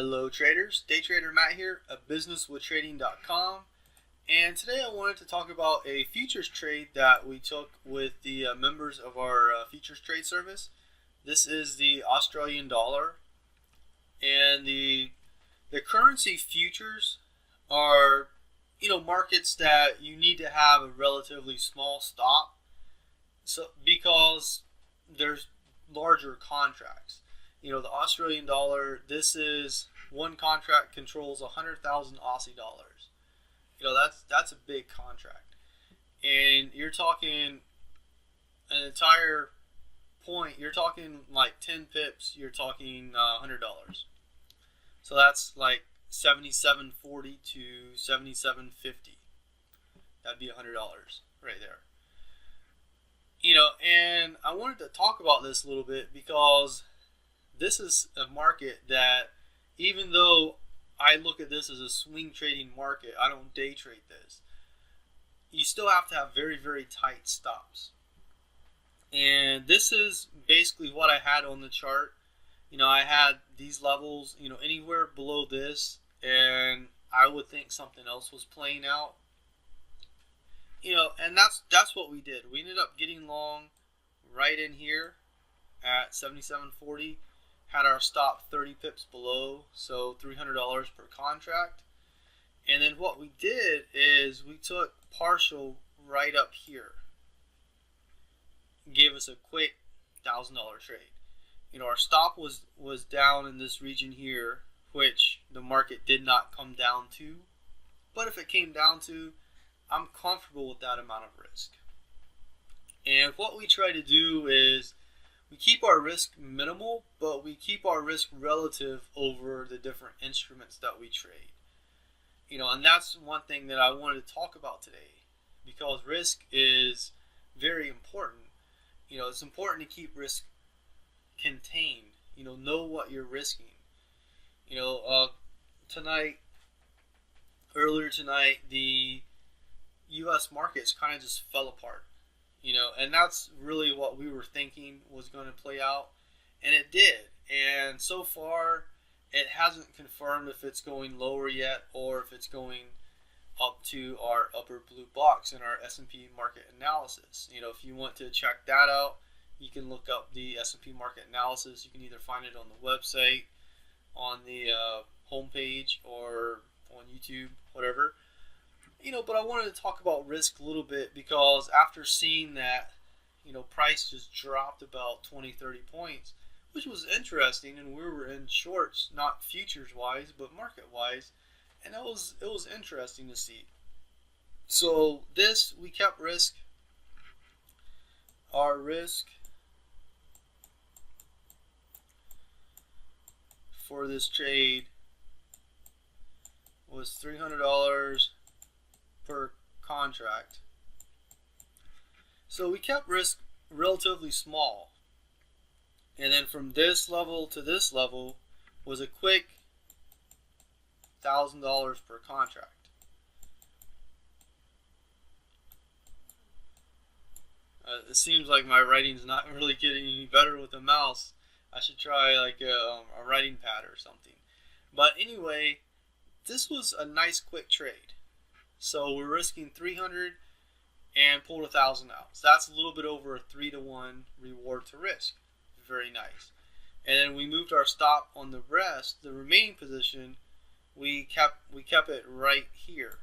Hello traders, Day Trader Matt here of businesswithtrading.com, and today I wanted to talk about a futures trade that we took with the members of our futures trade service. This is the Australian dollar, and the currency futures are markets that you need to have a relatively small stop, so because there's larger contracts. The Australian dollar, this is one contract controls 100,000 Aussie dollars. That's a big contract. And you're talking an entire point, you're talking like 10 pips, you're talking $100. So that's like 77.40 to 77.50. That'd be $100 right there. And I wanted to talk about this a little bit because this is a market that, even though I look at this as a swing trading market, I don't day trade this. You still have to have very, very tight stops. And this is basically what I had on the chart. I had these levels, anywhere below this, and I would think something else was playing out. And that's what we did. We ended up getting long right in here at 77.40. Had our stop 30 pips below, so $300 per contract. And then what we did is we took partial right up here. Gave us a quick $1,000 trade. Our stop was down in this region here, which the market did not come down to. But if it came down to, I'm comfortable with that amount of risk. And what we try to do is we keep our risk minimal, but we keep our risk relative over the different instruments that we trade. And that's one thing that I wanted to talk about today, because risk is very important. It's important to keep risk contained. Know what you're risking. Earlier tonight, the U.S. markets kind of just fell apart. And that's really what we were thinking was going to play out, and it did. And so far, it hasn't confirmed if it's going lower yet or if it's going up to our upper blue box in our S&P market analysis. If you want to check that out, you can look up the S&P market analysis. You can either find it on the website, on the homepage, or on YouTube, whatever. But I wanted to talk about risk a little bit because after seeing that, price just dropped about 20-30 points, which was interesting, and we were in shorts, not futures-wise, but market-wise, and it was interesting to see. So we kept risk. Our risk for this trade was $300 per contract. So we kept risk relatively small. And then from this level to this level was a quick $1,000 per contract. It seems like my writing's not really getting any better with the mouse. I should try like a writing pad or something. But anyway, this was a nice quick trade. So we're risking 300 and pulled 1,000 out. So that's a little bit over a 3-to-1 reward to risk. Very nice. And then we moved our stop on the remaining position. We kept it right here.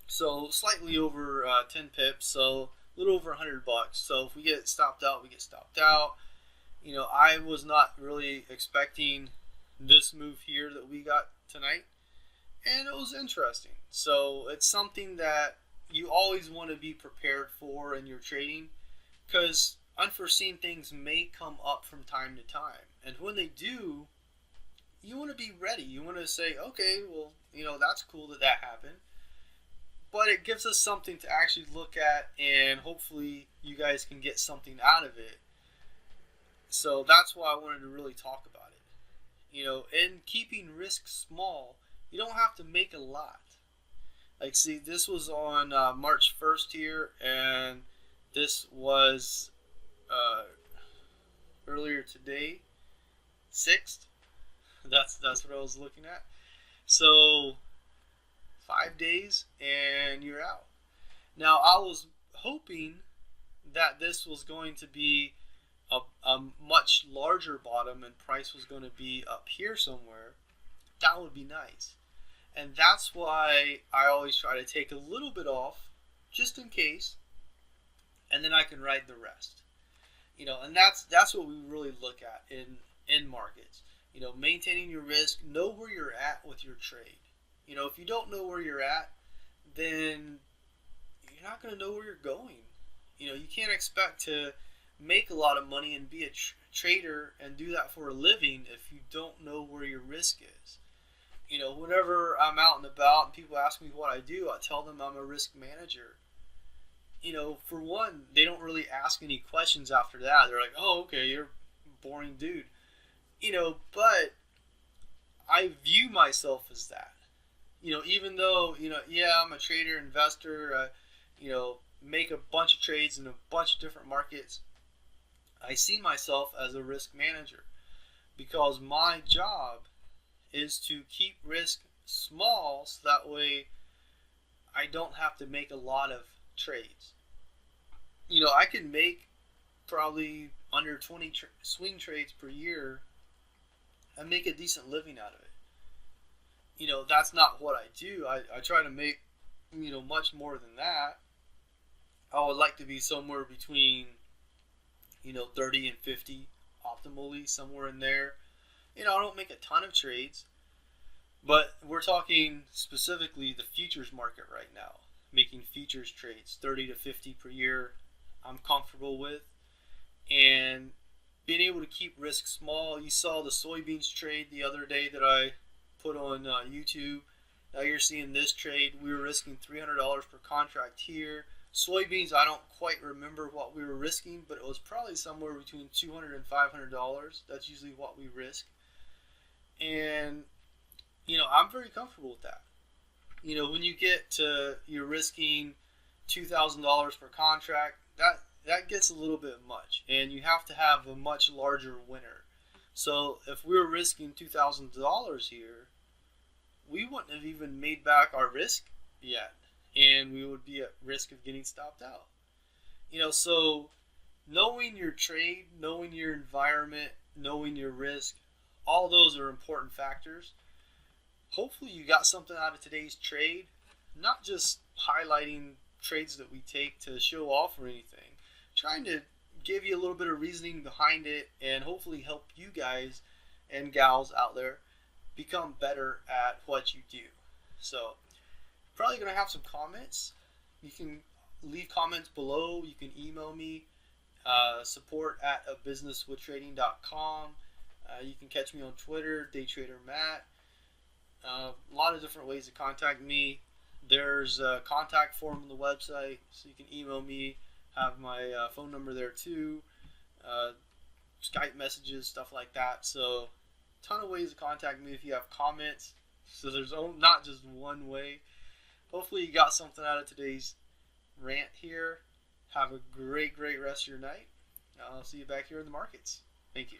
So slightly over 10 pips. So a little over $100. So if we get stopped out, we get stopped out. I was not really expecting this move here that we got tonight, and it was interesting. So it's something that you always want to be prepared for in your trading, because unforeseen things may come up from time to time, and when they do, you want to be ready. You want to say, okay, well, that's cool that happened, but it gives us something to actually look at, and hopefully you guys can get something out of it. So that's why I wanted to really talk about it. In keeping risk small, you don't have to make a lot. Like, see, this was on March 1st here, and this was earlier today, 6th. That's what I was looking at. So 5 days and you're out. Now I was hoping that this was going to be a much larger bottom and price was going to be up here somewhere. That would be nice. And that's why I always try to take a little bit off just in case, and then I can ride the rest. And that's what we really look at in markets. Maintaining your risk, know where you're at with your trade. If you don't know where you're at, then you're not going to know where you're going. You can't expect to make a lot of money and be a trader and do that for a living if you don't know where your risk is. Whenever I'm out and about and people ask me what I do, I tell them I'm a risk manager. For one, they don't really ask any questions after that. They're like, oh, okay, you're a boring dude. But I view myself as that. Even though, yeah, I'm a trader, investor, make a bunch of trades in a bunch of different markets, I see myself as a risk manager because my job is to keep risk small so that way I don't have to make a lot of trades. I can make probably under 20 swing trades per year and make a decent living out of it. That's not what I do. I try to make, much more than that. I would like to be somewhere between, 30 and 50 optimally, somewhere in there. I don't make a ton of trades, but we're talking specifically the futures market right now. Making futures trades, 30 to 50 per year, I'm comfortable with. And being able to keep risk small. You saw the soybeans trade the other day that I put on YouTube. Now you're seeing this trade. We were risking $300 per contract here. Soybeans, I don't quite remember what we were risking, but it was probably somewhere between $200 and $500. That's usually what we risk. And, I'm very comfortable with that. When you get to, you're risking $2,000 per contract, that gets a little bit much. And you have to have a much larger winner. So if we were risking $2,000 here, we wouldn't have even made back our risk yet. And we would be at risk of getting stopped out. So knowing your trade, knowing your environment, knowing your risk, all those are important factors. Hopefully you got something out of today's trade, not just highlighting trades that we take to show off or anything. Trying to give you a little bit of reasoning behind it and hopefully help you guys and gals out there become better at what you do. So probably going to have some comments. You can leave comments below. You can email me, support@abusinesswithtrading.com. You can catch me on Twitter, DayTraderMatt. A lot of different ways to contact me. There's a contact form on the website, so you can email me. Have my phone number there too. Skype messages, stuff like that. So, ton of ways to contact me if you have comments. So there's not just one way. Hopefully you got something out of today's rant here. Have a great rest of your night. I'll see you back here in the markets. Thank you.